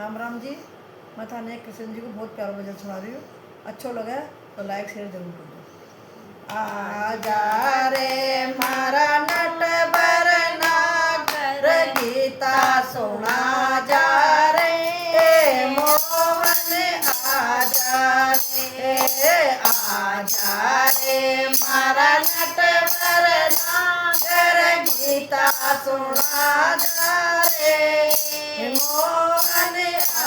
राम राम जी। मैं थाने कृष्ण जी को बहुत प्यारा भजन सुना रही हूँ। अच्छो लगे तो लाइक शेयर जरूर कर दो। आजा रे मारा नट बरना कर गीता सुना जा रे मोहन आजा रे मारा नट बरना कर गीता सुना जा रे मोहन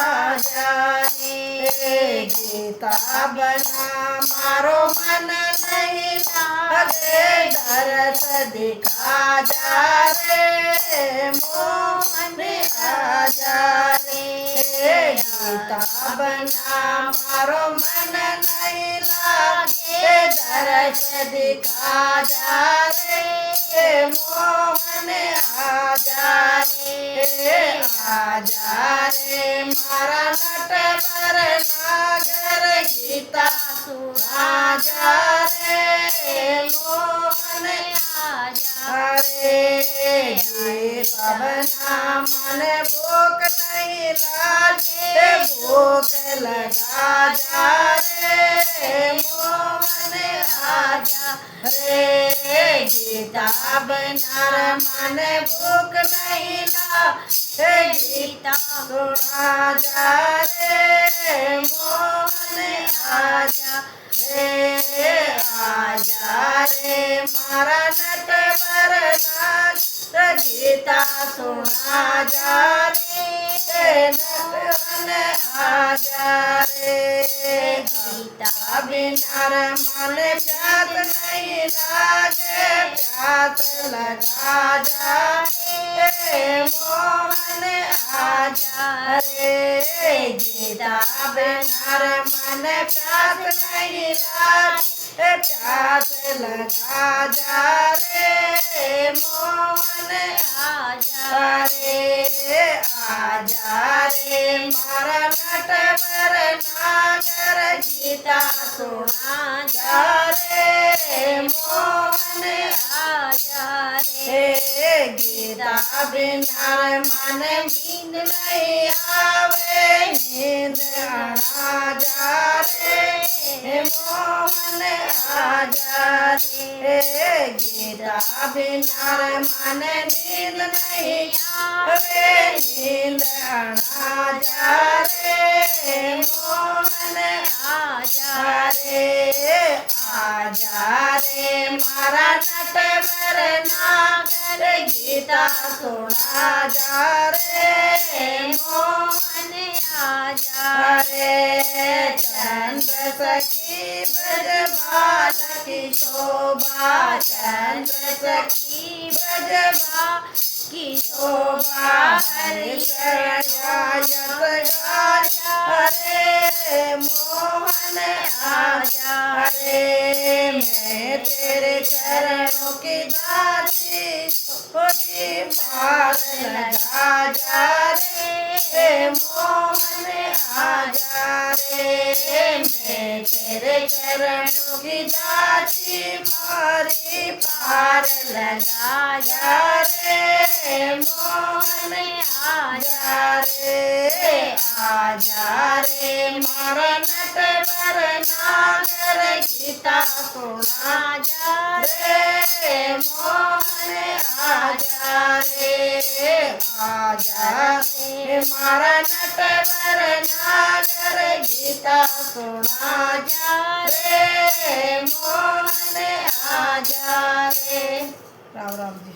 आजा रे गीता बना मारो मन नहीं लागे दरस दिखा जा रे मोहन आजा रे गीता बना मारो मन नहीं लागे दरस दिखा जा रे मोहन आजा रे मारा नट बरनागर गीता सुना जा रे मोहन आजा रे गीता बना मन भूख नहीं लागे भूख लगा जा रे मोहन आजा रे गीता बना मन भूख नहीं लागे गीता सुना जा रे मोहन आजा रे मारा नट बरना गीता सुना जा रे नटवन आजा रे गीता बिना मन प्यास नहीं लागे प्यास लगा जा रे मोहन आजा रे गीता बिना मन प्यास नहीं लागे प्यास लगा जा रे मोहन आजा रे मारा नट बरनागर गीता सुना जा रे मोहन आजा रे गीता बिना मन नींद नहीं आवे नींद आना जा रे मोहन आजा रे गीता बिना मन नींद नहीं आवे नींद आना जा रे मोहन आजा रे मारा नट बरनागर गीता सुना जा रे मोहन आजा रे चंद्र सखी ब्रजबाल की शोभा चंद्र सखी ब्रजबाल की शोभा हरि रे मोहन आजा रे मैं तेरे चरणों की दासी होगी पार लगा जा रे मोहन आजा रे मैं तेरे चरणों की दासी मारी पार लगा जा रे मोहन आजा रे मारा नट बरनागर गीता सुना जा रे मोहन आजा रे मारा नट बरनागर गीता सुना जा रे मोहन आजा रे। राम राम जी।